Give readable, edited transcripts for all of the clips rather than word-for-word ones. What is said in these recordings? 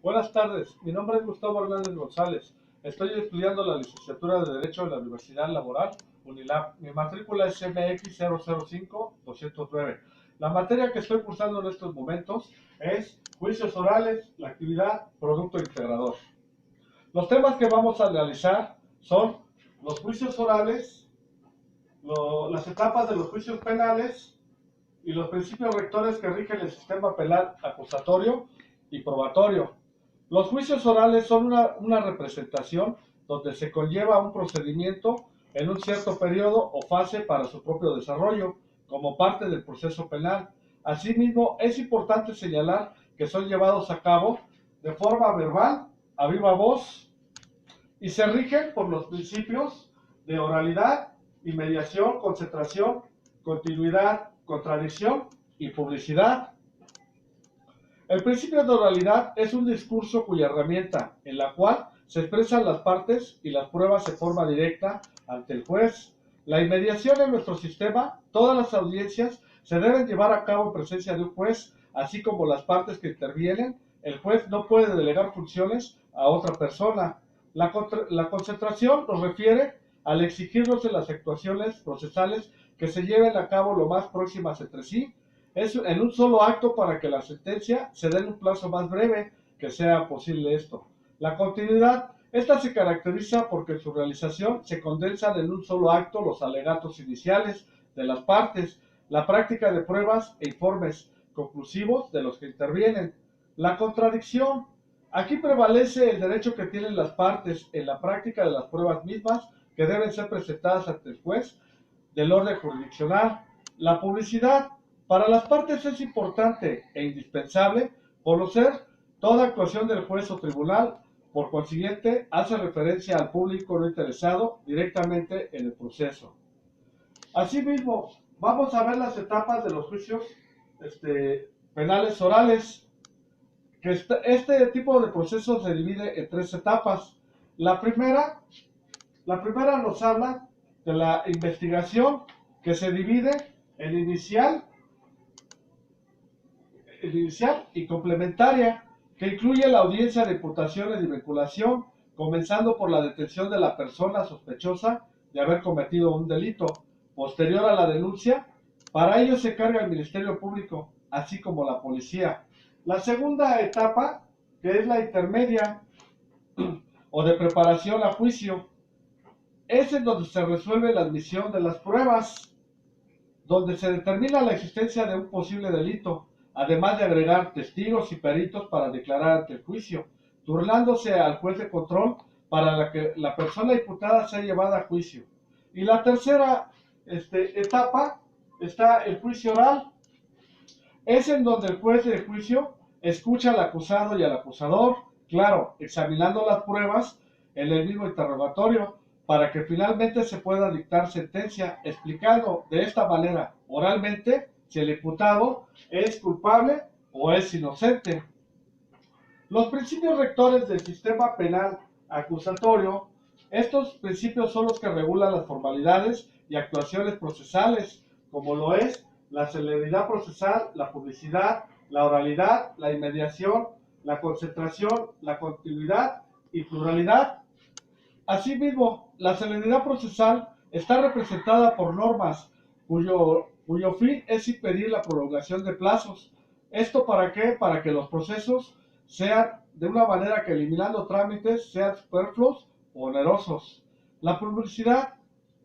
Buenas tardes, mi nombre es Gustavo Hernández González. Estoy estudiando la licenciatura de Derecho en la Universidad Laboral UNILAB. Mi matrícula es MX005209. La materia que estoy cursando en estos momentos es Juicios Orales, la actividad Producto Integrador. Los temas que vamos a analizar son los juicios orales, las etapas de los juicios penales y los principios rectores que rigen el sistema penal acusatorio y probatorio. Los juicios orales son una representación donde se conlleva un procedimiento en un cierto periodo o fase para su propio desarrollo, como parte del proceso penal. Asimismo, es importante señalar que son llevados a cabo de forma verbal, a viva voz, y se rigen por los principios de oralidad, inmediación, concentración, continuidad, contradicción y publicidad. El principio de oralidad es un discurso cuya herramienta en la cual se expresan las partes y las pruebas de forma directa ante el juez. La inmediación en nuestro sistema, todas las audiencias se deben llevar a cabo en presencia de un juez, así como las partes que intervienen. El juez no puede delegar funciones a otra persona. La concentración nos refiere al exigirnos en las actuaciones procesales que se lleven a cabo lo más próximas entre sí, es en un solo acto para que la sentencia se dé en un plazo más breve que sea posible esto. La continuidad, esta se caracteriza porque en su realización se condensan en un solo acto los alegatos iniciales de las partes, la práctica de pruebas e informes conclusivos de los que intervienen. La contradicción, aquí prevalece el derecho que tienen las partes en la práctica de las pruebas mismas que deben ser presentadas ante el juez del orden jurisdiccional. La publicidad, para las partes es importante e indispensable conocer toda actuación del juez o tribunal, por consiguiente hace referencia al público no interesado directamente en el proceso. Asimismo, vamos a ver las etapas de los juicios penales orales, que este tipo de proceso se divide en tres etapas. La primera, nos habla de la investigación, que se divide en inicial y complementaria, que incluye la audiencia de imputación y de vinculación, comenzando por la detención de la persona sospechosa de haber cometido un delito. Posterior a la denuncia, para ello se carga el Ministerio Público, así como la policía. La segunda etapa, que es la intermedia o de preparación a juicio, es en donde se resuelve la admisión de las pruebas, donde se determina la existencia de un posible delito, además de agregar testigos y peritos para declarar ante el juicio, turnándose al juez de control para que la persona imputada sea llevada a juicio. Y la tercera etapa está el juicio oral, es en donde el juez de juicio escucha al acusado y al acusador, claro, examinando las pruebas en el mismo interrogatorio, para que finalmente se pueda dictar sentencia, explicando de esta manera oralmente si el imputado es culpable o es inocente. Los principios rectores del sistema penal acusatorio, estos principios son los que regulan las formalidades y actuaciones procesales, como lo es la celeridad procesal, la publicidad, la oralidad, la inmediación, la concentración, la continuidad y pluralidad. Asimismo, la celeridad procesal está representada por normas cuyo fin es impedir la prolongación de plazos. ¿Esto para qué? Para que los procesos sean de una manera que, eliminando trámites, sean superfluos o onerosos. La publicidad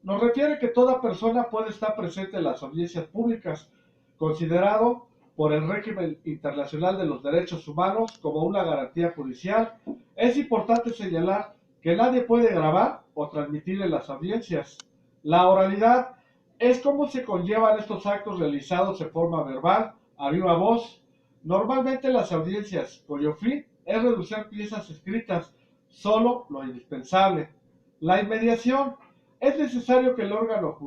nos refiere que toda persona puede estar presente en las audiencias públicas, considerado por el régimen internacional de los derechos humanos como una garantía judicial. Es importante señalar que nadie puede grabar o transmitir en las audiencias. La oralidad es cómo se conllevan estos actos realizados en forma verbal, a viva voz. Normalmente las audiencias, cuyo fin es reducir piezas escritas, solo lo indispensable. La inmediación, es necesario que el órgano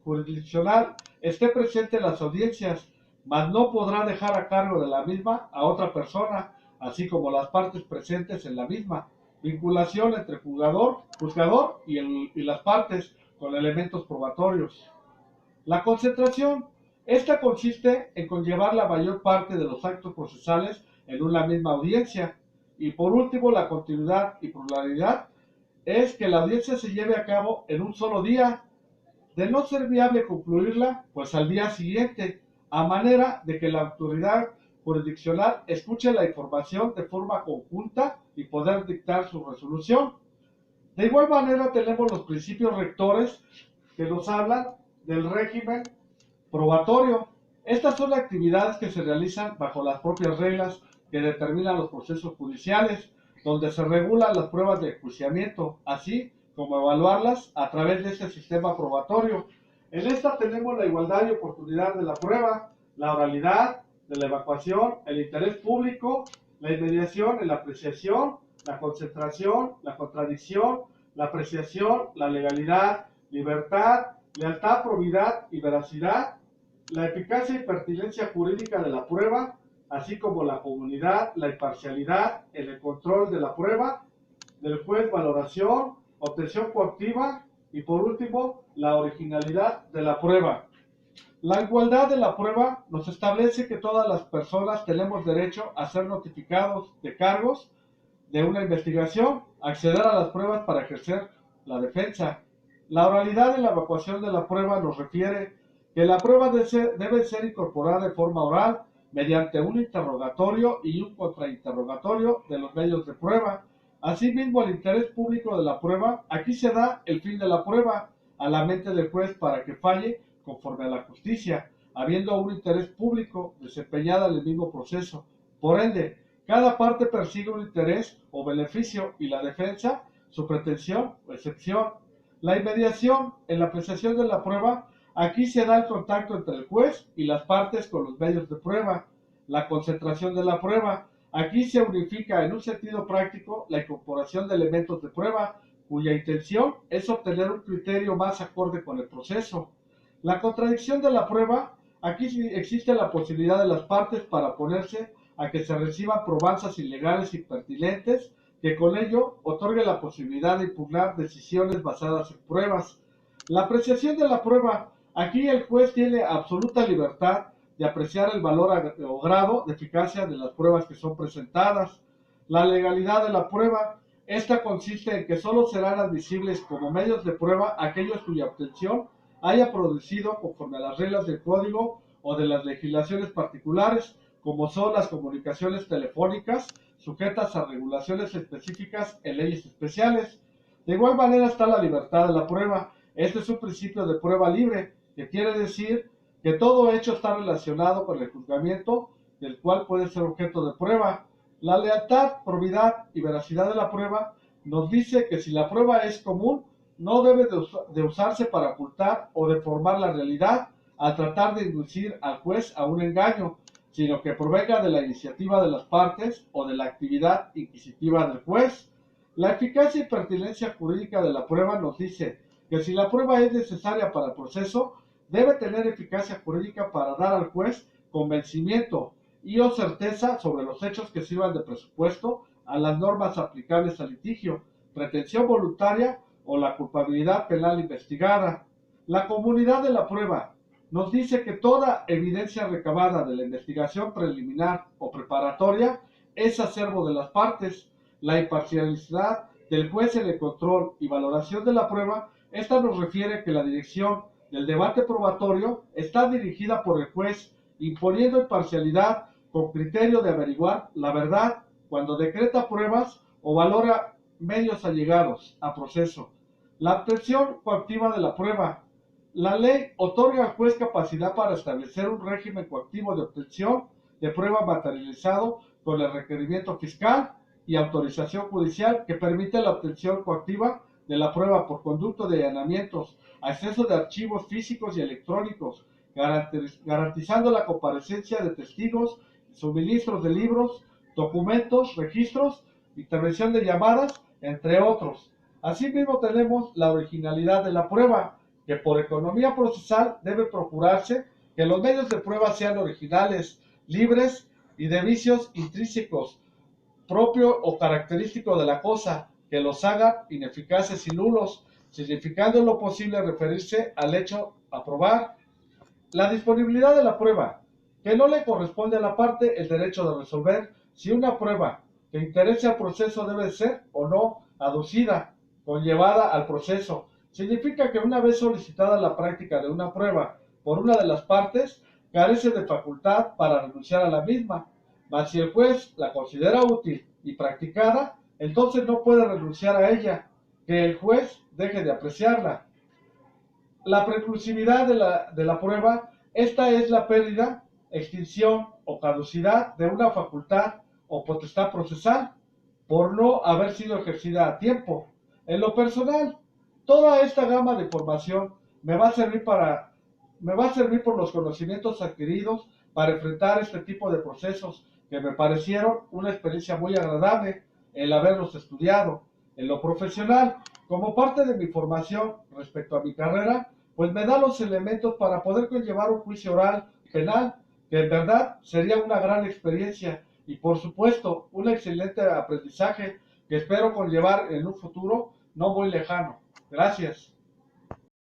jurisdiccional esté presente en las audiencias, mas no podrá dejar a cargo de la misma a otra persona, así como las partes presentes en la misma. Vinculación entre juzgador y las partes con elementos probatorios. La concentración, esta consiste en conllevar la mayor parte de los actos procesales en una misma audiencia. Y por último, la continuidad y pluralidad es que la audiencia se lleve a cabo en un solo día, de no ser viable concluirla, pues al día siguiente, a manera de que la autoridad jurisdiccional escuche la información de forma conjunta y poder dictar su resolución. De igual manera tenemos los principios rectores que nos hablan del régimen probatorio. Estas son las actividades que se realizan bajo las propias reglas que determinan los procesos judiciales, donde se regulan las pruebas de enjuiciamiento, así como evaluarlas a través de este sistema probatorio. En esta tenemos la igualdad y oportunidad de la prueba, la oralidad, de la evacuación, el interés público, la inmediación, la apreciación, la concentración, la contradicción, la apreciación, la legalidad, libertad, lealtad, probidad y veracidad, la eficacia y pertinencia jurídica de la prueba, así como la comunidad, la imparcialidad, el control de la prueba, del juez, valoración, obtención coactiva y por último, la originalidad de la prueba. La igualdad de la prueba nos establece que todas las personas tenemos derecho a ser notificados de cargos de una investigación, acceder a las pruebas para ejercer la defensa. La oralidad en la evacuación de la prueba nos refiere que la prueba debe ser incorporada de forma oral mediante un interrogatorio y un contrainterrogatorio de los medios de prueba. Asimismo, el interés público de la prueba, aquí se da el fin de la prueba a la mente del juez para que falle conforme a la justicia, habiendo un interés público desempeñado en el mismo proceso. Por ende, cada parte persigue un interés o beneficio y la defensa su pretensión o excepción. La inmediación en la apreciación de la prueba, aquí se da el contacto entre el juez y las partes con los medios de prueba. La concentración de la prueba, aquí se unifica en un sentido práctico la incorporación de elementos de prueba cuya intención es obtener un criterio más acorde con el proceso. La contradicción de la prueba, aquí existe la posibilidad de las partes para oponerse a que se reciban probanzas ilegales y pertinentes, que con ello otorgue la posibilidad de impugnar decisiones basadas en pruebas. La apreciación de la prueba, aquí el juez tiene absoluta libertad de apreciar el valor o grado de eficacia de las pruebas que son presentadas. La legalidad de la prueba, esta consiste en que solo serán admisibles como medios de prueba aquellos cuya obtención haya producido conforme a las reglas del código o de las legislaciones particulares, como son las comunicaciones telefónicas, sujetas a regulaciones específicas en leyes especiales. De igual manera está la libertad de la prueba. Este es un principio de prueba libre, que quiere decir que todo hecho está relacionado con el juzgamiento del cual puede ser objeto de prueba. La lealtad, probidad y veracidad de la prueba nos dice que si la prueba es común, no debe de usarse para ocultar o deformar la realidad al tratar de inducir al juez a un engaño, sino que provenga de la iniciativa de las partes o de la actividad inquisitiva del juez. La eficacia y pertinencia jurídica de la prueba nos dice que si la prueba es necesaria para el proceso, debe tener eficacia jurídica para dar al juez convencimiento y o certeza sobre los hechos que sirvan de presupuesto a las normas aplicables al litigio, pretensión voluntaria o la culpabilidad penal investigada. La comunidad de la prueba nos dice que toda evidencia recabada de la investigación preliminar o preparatoria es acervo de las partes. La imparcialidad del juez en el control y valoración de la prueba, esta nos refiere que la dirección del debate probatorio está dirigida por el juez, imponiendo imparcialidad con criterio de averiguar la verdad cuando decreta pruebas o valora medios allegados a proceso. La obtención coactiva de la prueba. La ley otorga al juez capacidad para establecer un régimen coactivo de obtención de prueba materializado con el requerimiento fiscal y autorización judicial que permite la obtención coactiva de la prueba por conducto de allanamientos, acceso de archivos físicos y electrónicos, garantizando la comparecencia de testigos, suministros de libros, documentos, registros, intervención de llamadas, entre otros. Asimismo tenemos la originalidad de la prueba, que por economía procesal debe procurarse que los medios de prueba sean originales, libres y de vicios intrínsecos, propio o característico de la cosa, que los hagan ineficaces y nulos, significando en lo posible referirse al hecho a probar. La disponibilidad de la prueba, que no le corresponde a la parte el derecho de resolver si una prueba que interese al proceso debe ser o no aducida, conllevada al proceso. Significa que una vez solicitada la práctica de una prueba por una de las partes, carece de facultad para renunciar a la misma. Mas si el juez la considera útil y practicada, entonces no puede renunciar a ella, que el juez deje de apreciarla. La preclusividad de la prueba, esta es la pérdida, extinción o caducidad de una facultad o potestad procesal por no haber sido ejercida a tiempo. En lo personal, toda esta gama de información me va a servir me va a servir por los conocimientos adquiridos para enfrentar este tipo de procesos que me parecieron una experiencia muy agradable el haberlos estudiado. En lo profesional, como parte de mi formación respecto a mi carrera, pues me da los elementos para poder conllevar un juicio oral penal, que en verdad sería una gran experiencia y por supuesto un excelente aprendizaje que espero conllevar en un futuro no muy lejano. Gracias.